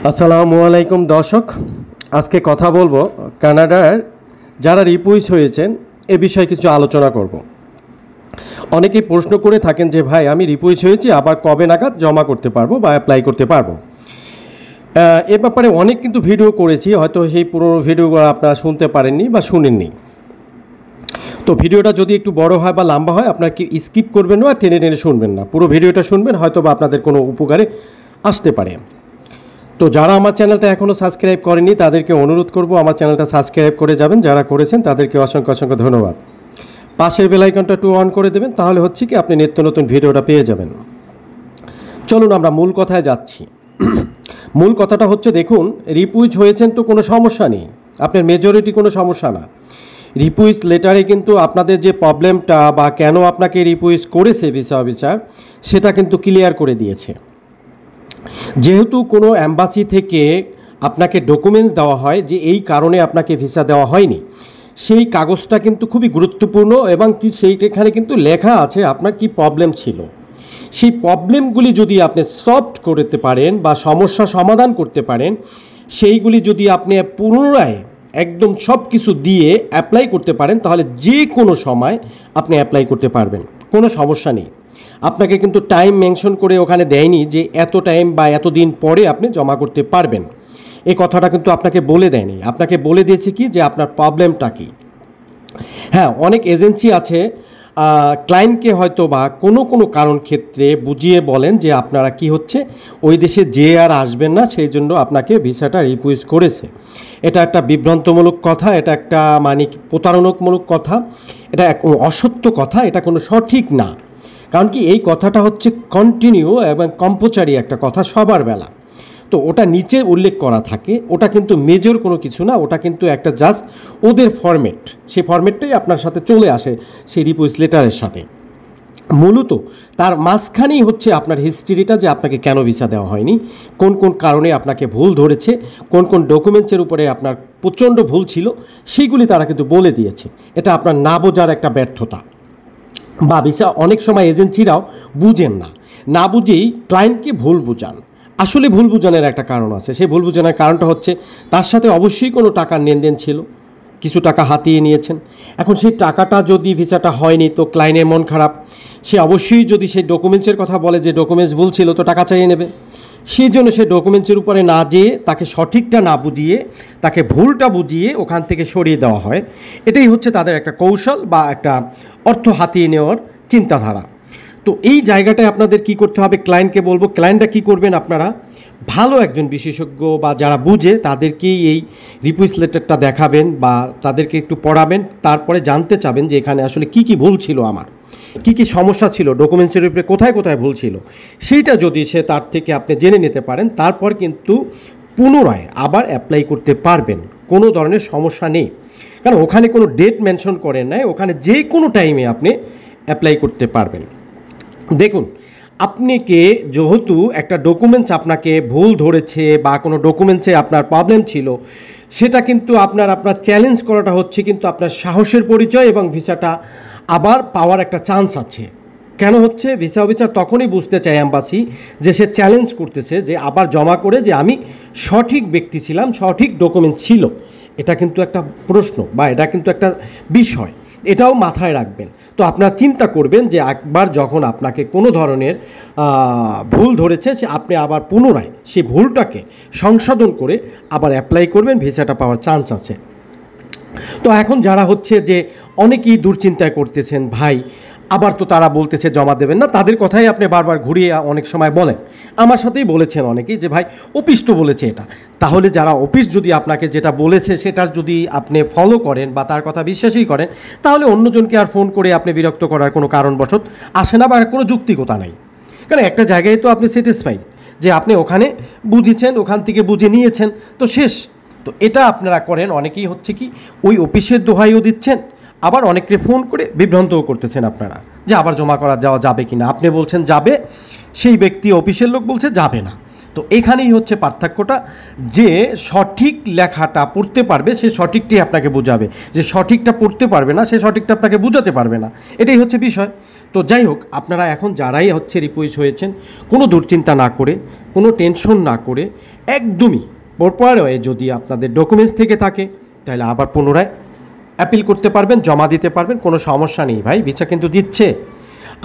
আসসালামু আলাইকুম দর্শক, আজকে কথা বলবো কানাডার যারা রিপুইস হয়েছেন এ বিষয়ে কিছু আলোচনা করব। অনেকেই প্রশ্ন করে থাকেন যে ভাই আমি রিপুইস হয়েছি, আবার কবে নাগাদ জমা করতে পারবো বা অ্যাপ্লাই করতে পারবো। এ ব্যাপারে অনেক কিন্তু ভিডিও করেছি, হয়তো সেই পুরনো ভিডিওগুলো আপনারা শুনতে পারেননি বা শুনেননি। তো ভিডিওটা যদি একটু বড় হয় বা লম্বা হয় আপনারা কি স্কিপ করবেন না, টেনে টেনে শুনবেন না, পুরো ভিডিওটা শুনবেন, হয়তো বা আপনাদের কোনো উপকারে আসতে পারে। তো যারা আমার চ্যানেলটা এখনও সাবস্ক্রাইব করেনি তাদেরকে অনুরোধ করব আমার চ্যানেলটা সাবস্ক্রাইব করে যাবেন, যারা করেছেন তাদেরকে অসংখ্য অসংখ্য ধন্যবাদ। পাশের বেল আইকনটা অন করে দেবেন, তাহলে হচ্ছে কি আপনি নিত্য নতুন ভিডিওটা পেয়ে যাবেন। চলুন আমরা মূল কথায় যাচ্ছি। মূল কথাটা হচ্ছে, দেখুন, রিপুইজ হয়েছেন তো কোনো সমস্যা নেই, আপনার মেজরিটি কোনো সমস্যা না। রিপুইজ লেটারে কিন্তু আপনাদের যে প্রবলেমটা বা কেন আপনাকে রিপুইজ করেছে ভিসা অফিসার সেটা কিন্তু ক্লিয়ার করে দিয়েছে। যেহেতু কোনো অ্যাম্বাসি থেকে আপনাকে ডকুমেন্টস দেওয়া হয় যে এই কারণে আপনাকে ভিসা দেওয়া হয়নি, সেই কাগজটা কিন্তু খুবই গুরুত্বপূর্ণ এবং কি সেইখানে কিন্তু লেখা আছে আপনার কি প্রবলেম ছিল। সেই প্রবলেমগুলি যদি আপনি সলভ করতে পারেন বা সমস্যা সমাধান করতে পারেন, সেইগুলি যদি আপনি পুনরায় একদম সব কিছু দিয়ে অ্যাপ্লাই করতে পারেন, তাহলে যে কোনো সময় আপনি অ্যাপ্লাই করতে পারবেন, কোনো সমস্যা নেই। আপনাকে কিন্তু টাইম মেনশন করে ওখানে দেয়নি যে এত টাইম বা এত দিন পরে আপনি জমা করতে পারবেন, এই কথাটা কিন্তু আপনাকে বলে দেয়নি। আপনাকে বলে দিয়েছে কি যে আপনার প্রবলেমটা কী। হ্যাঁ, অনেক এজেন্সি আছে ক্লায়েন্টকে হয়তো বা কোনো কোনো কারণ ক্ষেত্রে বুঝিয়ে বলেন যে আপনারা কি হচ্ছে ওই দেশে যে আর আসবেন না, সেই জন্য আপনাকে ভিসাটা রিপুইজ করেছে। এটা একটা বিভ্রান্তমূলক কথা, এটা একটা মানে প্রতারণামূলক কথা, এটা অসত্য কথা, এটা কোনো সঠিক না। কারণ কি এই কথাটা হচ্ছে কন্টিনিউ এবং কম্পোচারি একটা কথা সবার বেলা। তো ওটা নিচে উল্লেখ করা থাকে, ওটা কিন্তু মেজর কোনো কিছু না, ওটা কিন্তু একটা জাস্ট ওদের ফরম্যাট, সেই ফরম্যাটটাই আপনার সাথে চলে আসে সেই রিপুইজ লেটারের সাথে। মূলত তার মাঝখানেই হচ্ছে আপনার হিস্ট্রিটা, যে আপনাকে কেন ভিসা দেওয়া হয়নি, কোন কোন কারণে আপনাকে ভুল ধরেছে, কোন কোন ডকুমেন্টসের উপরে আপনার প্রচণ্ড ভুল ছিল, সেইগুলি তারা কিন্তু বলে দিয়েছে। এটা আপনার না বোঝার একটা ব্যর্থতা বা ভিসা অনেক সময় এজেন্সিরাও বুঝেন না, না বুঝেই ক্লায়েন্টকে ভুল বোঝান। আসলে ভুল বোঝানোর একটা কারণ আছে, সেই ভুল বোঝানোর কারণটা হচ্ছে তার সাথে অবশ্যই কোনো টাকার লেনদেন ছিল, কিছু টাকা হাতিয়ে নিয়েছেন। এখন সেই টাকাটা যদি ভিসাটা হয়নি তো ক্লায়েন্টের মন খারাপ, সে অবশ্যই যদি সেই ডকুমেন্টসের কথা বলে যে ডকুমেন্টস ভুল ছিল তো টাকা চাইয়ে নেবে। সেই জন্য সে ডকুমেন্টসের উপরে না যেয়ে তাকে সঠিকটা না বুঝিয়ে তাকে ভুলটা বুঝিয়ে ওখান থেকে সরিয়ে দেওয়া হয়। এটাই হচ্ছে তাদের একটা কৌশল বা একটা অর্থ হাতিয়ে নেওয়ার চিন্তাধারা। তো এই জায়গাটায় আপনাদের কি করতে হবে, ক্লায়েন্টকে বলবো, ক্লায়েন্টটা কি করবেন, আপনারা ভালো একজন বিশেষজ্ঞ বা যারা বুঝে তাদেরকেই এই রিপুইজ লেটারটা দেখাবেন বা তাদেরকে একটু পড়াবেন, তারপরে জানতে চাবেন যে এখানে আসলে কি কি ভুল ছিল, আমার কি কি সমস্যা ছিল, ডকুমেন্টসের উপরে কোথায় কোথায় ভুল ছিল, সেইটা যদি সে তার থেকে আপনি জেনে নিতে পারেন, তারপর কিন্তু পুনরায় আবার অ্যাপ্লাই করতে পারবেন, কোনো ধরনের সমস্যা নেই। কারণ ওখানে কোনো ডেট মেনশন করেন নাই, ওখানে যে কোনো টাইমে আপনি অ্যাপ্লাই করতে পারবেন। দেখুন, আপনাকে যেহেতু একটা ডকুমেন্টস আপনাকে ভুল ধরেছে বা কোনো ডকুমেন্টসে আপনার প্রবলেম ছিল, সেটা কিন্তু আপনার চ্যালেঞ্জ করাটা হচ্ছে কিন্তু আপনার সাহসের পরিচয় এবং ভিসাটা আবার পাওয়ার একটা চান্স আছে। কেন হচ্ছে, ভিসা অফিসার তখনই বুঝতে চায় অ্যাম্বাসি যে সে চ্যালেঞ্জ করতেছে যে আবার জমা করে যে আমি সঠিক ব্যক্তি ছিলাম, সঠিক ডকুমেন্ট ছিল। এটা কিন্তু একটা প্রশ্ন বা এটা কিন্তু একটা বিষয়, এটাও মাথায় রাখবেন। তো আপনারা চিন্তা করবেন যে একবার যখন আপনাকে কোনো ধরনের ভুল ধরেছে, সে আপনি আবার পুনরায় সেই ভুলটাকে সংশোধন করে আবার অ্যাপ্লাই করবেন, ভিসাটা পাওয়ার চান্স আছে। তো এখন যারা হচ্ছে যে অনেকেই দুশ্চিন্তায় করতেছেন, ভাই আবার তো তারা বলতেছে জমা দেবেন না, তাদের কথাই আপনি বারবার ঘুরিয়ে অনেক সময় বলেন। আমার সাথেই বলেছেন অনেকেই যে ভাই অফিস তো বলেছে এটা। তাহলে যারা অফিস যদি আপনাকে যেটা বলেছে সেটার যদি আপনি ফলো করেন বা তার কথা বিশ্বাসই করেন, তাহলে অন্যজনকে আর ফোন করে আপনি বিরক্ত করার কোনো কারণবশত আসে না বা কোনো যৌক্তিকতা নাই। কারণ একটা জায়গায় তো আপনি স্যাটিসফাইড যে আপনি ওখানে বুঝেছেন, ওখান থেকে বুঝে নিয়েছেন, তো শেষ। তো এটা আপনারা করেন, অনেকেই হচ্ছে কি ওই অফিসের দোহাইও দিচ্ছেন, আবার অনেককে ফোন করে বিভ্রান্তও করতেছেন আপনারা যে আবার জমা করা যাওয়া যাবে কি না। আপনি বলছেন যাবে, সেই ব্যক্তি অফিসের লোক বলছে যাবে না। তো এখানেই হচ্ছে পার্থক্যটা, যে সঠিক লেখাটা পড়তে পারবে সে সঠিকটাই আপনাকে বোঝাবে, যে সঠিকটা পড়তে পারবে না সে সঠিকটা আপনাকে বোঝাতে পারবে না, এটাই হচ্ছে বিষয়। তো যাই হোক, আপনারা এখন যারাই হচ্ছে রিপুইজ হয়েছেন, কোনো দুশ্চিন্তা না করে, কোনো টেনশন না করে, একদমই পরপরে যদি আপনাদের ডকুমেন্টস থেকে থাকে তাহলে আবার পুনরায় অ্যাপিল করতে পারবেন, জমা দিতে পারবেন, কোনো সমস্যা নেই ভাই। ভিসা কিন্তু দিচ্ছে,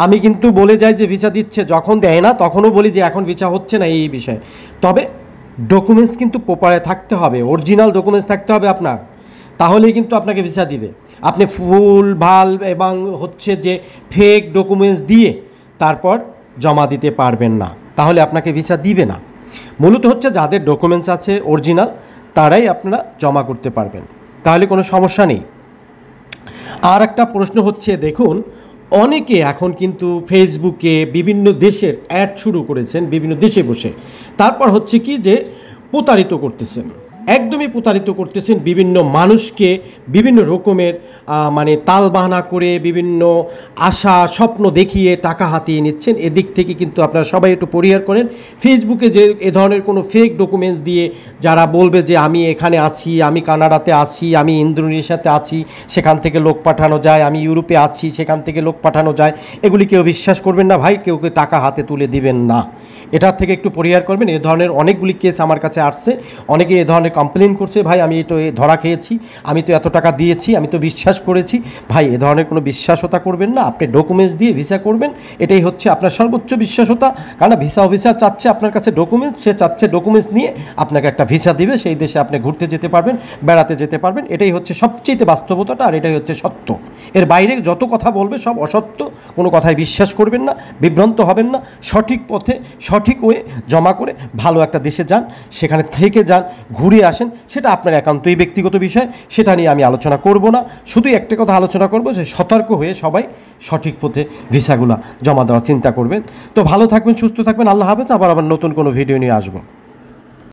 আমি কিন্তু বলে যাই যে ভিসা দিচ্ছে, যখন দেয় না তখনও বলি যে এখন ভিসা হচ্ছে না এই বিষয়ে। তবে ডকুমেন্টস কিন্তু প্রপারে থাকতে হবে, অরিজিনাল ডকুমেন্টস থাকতে হবে আপনার, তাহলেই কিন্তু আপনাকে ভিসা দিবে। আপনি ফুল ভাল এবং হচ্ছে যে ফেক ডকুমেন্টস দিয়ে তারপর জমা দিতে পারবেন না, তাহলে আপনাকে ভিসা দিবে না। মূলত হচ্ছে যাদের ডকুমেন্টস আছে অরিজিনাল তারাই আপনারা জমা করতে পারবেন, তাহলে কোনো সমস্যা নেই। আর একটা প্রশ্ন হচ্ছে, দেখুন অনেকে এখন কিন্তু ফেসবুকে বিভিন্ন দেশের অ্যাড শুরু করেছেন, বিভিন্ন দেশে বসে, তারপর হচ্ছে কি যে প্রতারিত করতেছেন, একদমই প্রতারিত করতেছেন বিভিন্ন মানুষকে, বিভিন্ন রকমের মানে তালবাহানা করে, বিভিন্ন আশা স্বপ্ন দেখিয়ে টাকা হাতিয়ে নিচ্ছেন। এদিক থেকে কিন্তু আপনারা সবাই একটু পরিহার করেন। ফেসবুকে যে এ ধরনের কোনো ফেক ডকুমেন্টস দিয়ে যারা বলবে যে আমি এখানে আছি, আমি কানাডাতে আছি, আমি ইন্দোনেশিয়াতে আছি, সেখান থেকে লোক পাঠানো যায়, আমি ইউরোপে আছি, সেখান থেকে লোক পাঠানো যায়, এগুলি কেউ বিশ্বাস করবেন না ভাই, কেউ টাকা হাতে তুলে দিবেন না, এটার থেকে একটু পরিহার করবেন। এ ধরনের অনেকগুলি কেস আমার কাছে আসছে, অনেকে এ ধরনের কমপ্লেন করছে, ভাই আমি তো ধরা খেয়েছি, আমি তো এত টাকা দিয়েছি, আমি তো বিশ্বাস করেছি। ভাই এ ধরনের কোনো বিশ্বাসতা করবেন না, আপনি ডকুমেন্টস দিয়ে ভিসা করবেন, এটাই হচ্ছে আপনার সর্বোচ্চ বিশ্বাসতা। কারণ ভিসা অফিসার চাচ্ছে আপনার কাছে ডকুমেন্টস, সে চাচ্ছে ডকুমেন্টস নিয়ে আপনাকে একটা ভিসা দিবে, সেই দেশে আপনি ঘুরতে যেতে পারবেন, বেড়াতে যেতে পারবেন, এটাই হচ্ছে সবচেয়ে বাস্তবতাটা, আর এটাই হচ্ছে সত্য। এর বাইরে যত কথা বলবে সব অসত্য, কোনো কথায় বিশ্বাস করবেন না, বিভ্রান্ত হবেন না, সঠিক পথে সঠিক ওয়ে জমা করে ভালো একটা দেশে যান, সেখানে থেকে যান, ঘুরে আসেন, সেটা আপনার একান্তই ব্যক্তিগত বিষয়, সেটা নিয়ে আমি আলোচনা করব না। শুধু একটা কথা আলোচনা করব যে সতর্ক হয়ে সবাই সঠিক পথে ভিসাগুলো জমা দেওয়ার চিন্তা করবেন। তো ভালো থাকবেন, সুস্থ থাকবেন, আল্লাহ হাফেজ। আবার নতুন কোনো ভিডিও নিয়ে আসবো।